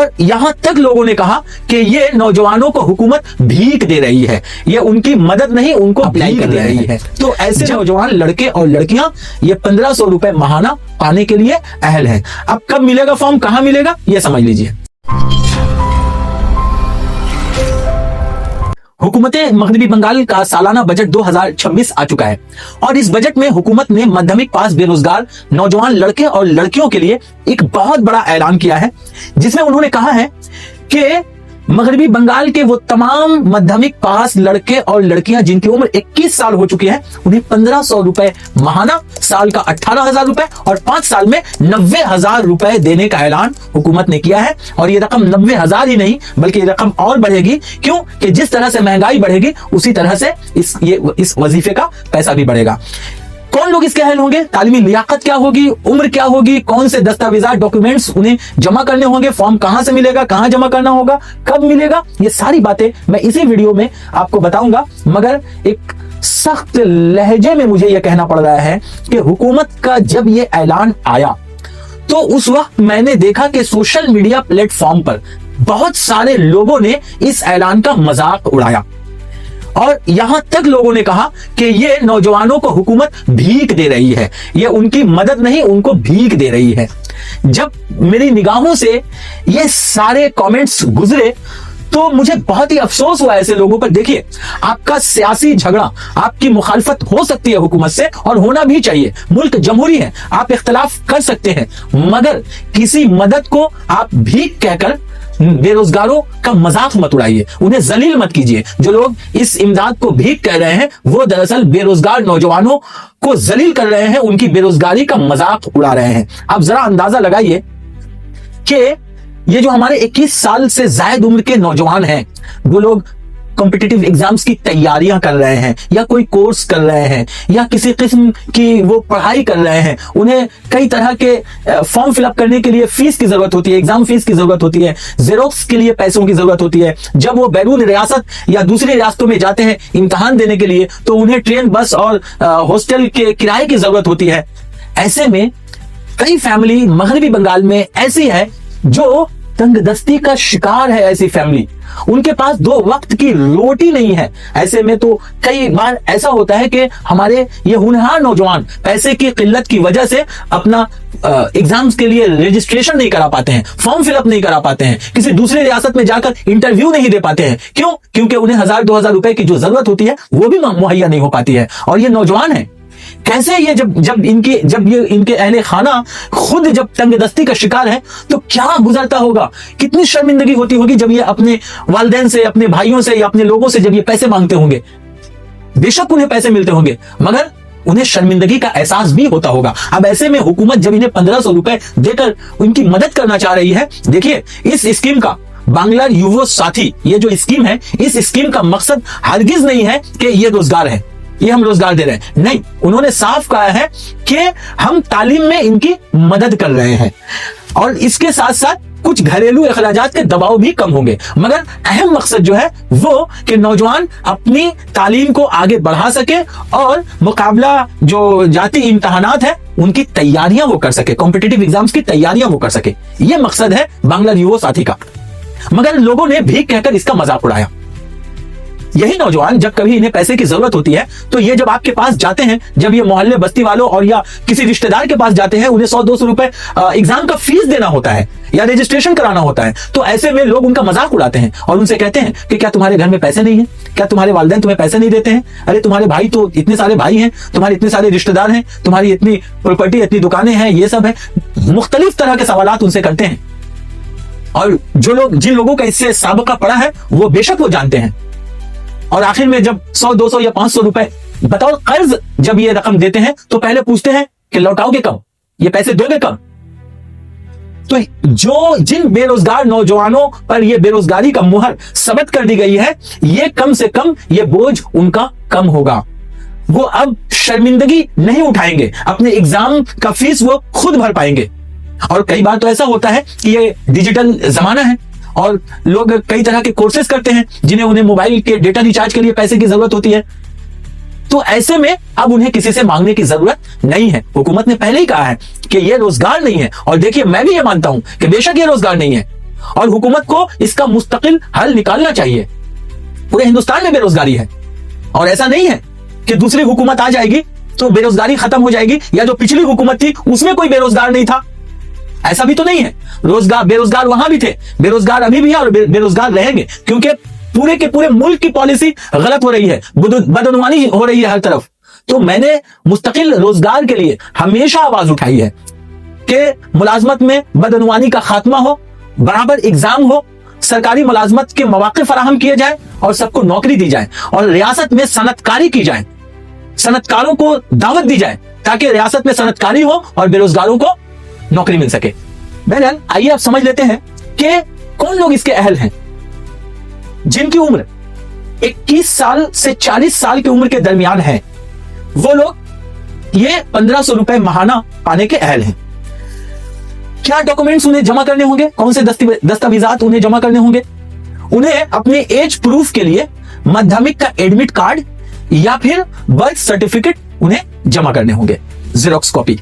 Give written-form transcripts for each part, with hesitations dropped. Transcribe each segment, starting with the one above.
और यहां तक लोगों ने कहा कि ये नौजवानों को हुकूमत भीख दे रही है, ये उनकी मदद नहीं उनको भीख दे रही है। तो ऐसे नौजवान लड़के और लड़कियां ये 1500 रुपए माहाना पाने के लिए अहल हैं। अब कब मिलेगा फॉर्म, कहां मिलेगा, ये समझ लीजिए। हुकूमत मगरबी बंगाल का सालाना बजट 2026 आ चुका है और इस बजट में हुकूमत ने माध्यमिक पास बेरोजगार नौजवान लड़के और लड़कियों के लिए एक बहुत बड़ा ऐलान किया है, जिसमें उन्होंने कहा है कि मगरबी बंगाल के वो तमाम माध्यमिक पास लड़के और लड़कियां जिनकी उम्र 21 साल हो चुकी है, उन्हें 1500 रुपए माहाना, साल का 18,000 रुपए और 5 साल में 90,000 रुपए देने का ऐलान हुकूमत ने किया है। और ये रकम 90,000 ही नहीं बल्कि ये रकम और बढ़ेगी। क्यों कि जिस तरह से महंगाई बढ़ेगी उसी तरह से इस वजीफे का पैसा भी बढ़ेगा। कौन लोग इसके अहल होंगे, तालीमी लियाकत क्या होगी, उम्र क्या होगी, कौन से दस्तावेजात डॉक्यूमेंट्स उन्हें जमा करने होंगे, फॉर्म कहां से मिलेगा, कहां जमा करना होगा, कब मिलेगा, ये सारी बातें मैं इसी वीडियो में आपको बताऊंगा। मगर एक सख्त लहजे में मुझे यह कहना पड़ रहा है कि हुकूमत का जब यह ऐलान आया तो उस वक्त मैंने देखा कि सोशल मीडिया प्लेटफॉर्म पर बहुत सारे लोगों ने इस ऐलान का मजाक उड़ाया और यहां तक लोगों ने कहा कि ये नौजवानों को हुकूमत भीख दे रही है, ये उनकी मदद नहीं उनको भीख दे रही है। जब मेरी निगाहों से ये सारे कमेंट्स गुजरे तो मुझे बहुत ही अफसोस हुआ ऐसे लोगों पर। देखिए, आपका सियासी झगड़ा, आपकी मुखालफत हो सकती है हुकूमत से और होना भी चाहिए, मुल्क जमहूरी है, आप इख्तलाफ कर सकते हैं, मगर किसी मदद को आप भीख कहकर बेरोजगारों का मजाक मत उड़ाइए, उन्हें जलील मत कीजिए। जो लोग इस इमदाद को भीख कह रहे हैं वो दरअसल बेरोजगार नौजवानों को जलील कर रहे हैं, उनकी बेरोजगारी का मजाक उड़ा रहे हैं। आप जरा अंदाजा लगाइए कि ये जो हमारे 21 साल से ज्यादा उम्र के नौजवान हैं, वो लोग कॉम्पिटिटिव एग्जाम्स की तैयारियां कर रहे हैं या कोई कोर्स कर रहे हैं या किसी किस्म की वो पढ़ाई कर रहे हैं, उन्हें कई तरह के फॉर्म फिलअप करने के लिए फीस की जरूरत होती है, एग्जाम फीस की जरूरत होती है, जेरोक्स के लिए पैसों की जरूरत होती है। जब वो बैरून रियासत या दूसरी रियासतों में जाते हैं इम्तिहान देने के लिए तो उन्हें ट्रेन, बस और हॉस्टल के किराए की जरूरत होती है। ऐसे में कई फैमिली मगरबी बंगाल में ऐसी है जो तंगदस्ती का शिकार है। ऐसी फैमिली, उनके पास 2 वक्त की रोटी नहीं है। ऐसे में तो कई बार ऐसा होता है कि हमारे ये होनहार नौजवान पैसे की किल्लत की वजह से अपना एग्जाम्स के लिए रजिस्ट्रेशन नहीं करा पाते हैं, फॉर्म फिलअप नहीं करा पाते हैं, किसी दूसरी रियासत में जाकर इंटरव्यू नहीं दे पाते हैं। क्यों? क्योंकि उन्हें 1000-2000 रुपए की जो जरूरत होती है वो भी मुहैया नहीं हो पाती है। और ये नौजवान है, कैसे ये जब ये इनके अहले खाना खुद जब तंगदस्ती का शिकार है तो क्या गुजरता होगा, कितनी शर्मिंदगी होती होगी जब ये अपने वालिदैन से, अपने भाइयों से या अपने लोगों से जब ये पैसे मांगते होंगे। बेशक उन्हें पैसे मिलते होंगे मगर उन्हें शर्मिंदगी का एहसास भी होता होगा। अब ऐसे में हुकूमत जब इन्हें 1500 रुपए देकर उनकी मदद करना चाह रही है, देखिए इस स्कीम का बांग्ला युवा साथी, ये जो स्कीम है, इस स्कीम का मकसद हरगिज नहीं है कि ये रोजगार है, ये हम रोजगार दे रहे हैं, नहीं। उन्होंने साफ कहा है कि हम तालीम में इनकी मदद कर रहे हैं और इसके साथ साथ कुछ घरेलू अखराजात के दबाव भी कम होंगे। मगर अहम मकसद जो है वो कि नौजवान अपनी तालीम को आगे बढ़ा सके और मुकाबला जो जाती इम्तहानात है उनकी तैयारियां वो कर सके, कॉम्पिटिटिव एग्जाम्स की तैयारियां वो कर सके। ये मकसद है बांग्ला युवा साथी का। मगर लोगों ने भीख कहकर इसका मजाक उड़ाया। यही नौजवान जब कभी इन्हें पैसे की जरूरत होती है तो ये जब आपके पास जाते हैं, जब ये मोहल्ले बस्ती वालों और या किसी रिश्तेदार के पास जाते हैं, उन्हें 100-200 रुपए एग्जाम का फीस देना होता है या रजिस्ट्रेशन कराना होता है, तो ऐसे में लोग उनका मजाक उड़ाते हैं और उनसे कहते हैं कि क्या तुम्हारे घर में पैसे नहीं है, क्या तुम्हारे वालिदैन तुम्हें पैसे नहीं देते हैं, अरे तुम्हारे भाई तो इतने सारे भाई हैं, तुम्हारे इतने सारे रिश्तेदार हैं, तुम्हारी इतनी प्रॉपर्टी, इतनी दुकानें हैं, ये सब है। मुख्तलिफ तरह के सवालात उनसे करते हैं और जिन लोगों का इससे साबका पड़ा है वो बेशक वो जानते हैं। और आखिर में जब 100-200 या 500 रुपए बतौर कर्ज जब ये रकम देते हैं तो पहले पूछते हैं कि लौटाओगे कब, ये पैसे दोगे कब। तो जिन बेरोजगार नौजवानों पर ये बेरोजगारी का मुहर सबत कर दी गई है, ये कम से कम ये बोझ उनका कम होगा। वो अब शर्मिंदगी नहीं उठाएंगे, अपने एग्जाम का फीस वो खुद भर पाएंगे। और कई बार तो ऐसा होता है कि ये डिजिटल जमाना है और लोग कई तरह के कोर्सेज करते हैं जिन्हें उन्हें मोबाइल के डेटा रिचार्ज के लिए पैसे की जरूरत होती है। तो ऐसे में अब उन्हें किसी से मांगने की जरूरत नहीं है। हुकूमत ने पहले ही कहा है कि यह रोजगार नहीं है। और देखिए, मैं भी ये मानता हूं कि बेशक ये रोजगार नहीं है, और हुकूमत को इसका मुस्तकिल हल निकालना चाहिए। पूरे हिंदुस्तान में बेरोजगारी है और ऐसा नहीं है कि दूसरी हुकूमत आ जाएगी तो बेरोजगारी खत्म हो जाएगी, या जो पिछली हुकूमत थी उसमें कोई बेरोजगार नहीं था, ऐसा भी तो नहीं है। बेरोजगार वहां भी थे, बेरोजगार अभी भी है और बेरोजगार रहेंगे, क्योंकि पूरे के पूरे मुल्क की पॉलिसी गलत हो रही है, बदनवानी हो रही है हर तरफ। तो मैंने मुस्तकिल रोजगार के लिए हमेशा आवाज उठाई है कि मुलाजमत में बदनवानी का खात्मा हो, बराबर एग्जाम हो, सरकारी मुलाजमत के मौके फराहम किए जाए और सबको नौकरी दी जाए, और रियासत में सनतकारी की जाए, सनतकारों को दावत दी जाए ताकि रियासत में सनतकारी हो और बेरोजगारों को नौकरी मिल सके। बहरहाल आइए आप समझ लेते हैं कि कौन लोग इसके अहल हैं। जिनकी उम्र 21 साल से 40 साल की उम्र के दरमियान है, वो लोग ये 1500 रुपए माहाना पाने के अहल हैं। क्या डॉक्यूमेंट्स उन्हें जमा करने होंगे, कौन से दस्तावेजात उन्हें जमा करने होंगे? उन्हें अपने एज प्रूफ के लिए माध्यमिक का एडमिट कार्ड या फिर बर्थ सर्टिफिकेट उन्हें जमा करने होंगे, जेरोक्स कॉपी।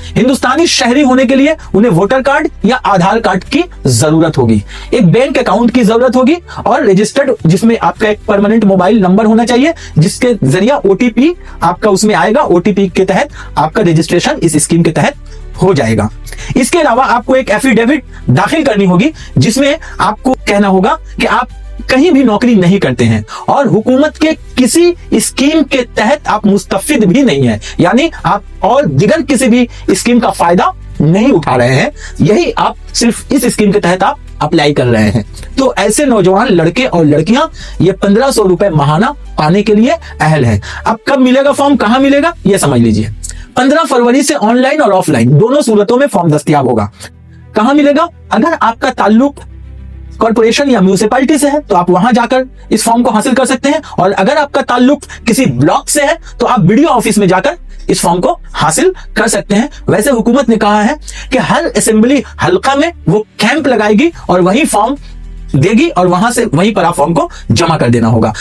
हिंदुस्तानी शहरी होने के लिए उन्हें वोटर कार्ड या आधार कार्ड की जरूरत होगी, एक बैंक अकाउंट की जरूरत होगी और रजिस्टर्ड, जिसमें आपका एक परमानेंट मोबाइल नंबर होना चाहिए जिसके जरिए ओटीपी आपका उसमें आएगा। ओटीपी के तहत आपका रजिस्ट्रेशन इस स्कीम के तहत हो जाएगा। इसके अलावा आपको एक एफिडेविट दाखिल करनी होगी जिसमें आपको कहना होगा कि आप कहीं भी नौकरी नहीं करते हैं और हुकूमत के किसी स्कीम के तहत आप मुस्तफिद भी नहीं है, यानी आप और दिगर किसी भी स्कीम का फायदा नहीं उठा रहे हैं, यही आप सिर्फ इस स्कीम के तहत आप अप्लाई कर रहे हैं। तो ऐसे नौजवान लड़के और लड़कियां ये 1500 रुपए माहाना पाने के लिए अहल हैं। अब कब मिलेगा फॉर्म, कहां मिलेगा, ये समझ लीजिए। 15 फरवरी से ऑनलाइन और ऑफलाइन दोनों सूरतों में फॉर्म दस्तयाब होगा। कहां मिलेगा? अगर आपका ताल्लुक कॉर्पोरेशन या म्यूनिसिपैलिटी से है तो आप वहां जाकर इस फॉर्म को हासिल कर सकते हैं, और अगर आपका ताल्लुक किसी ब्लॉक से है तो आप बीडीओ ऑफिस में जाकर इस फॉर्म को हासिल कर सकते हैं। वैसे हुकूमत ने कहा है कि हर असेंबली हल्का में वो कैंप लगाएगी और वही फॉर्म देगी और वहां से वहीं पर आप फॉर्म को जमा कर देना होगा।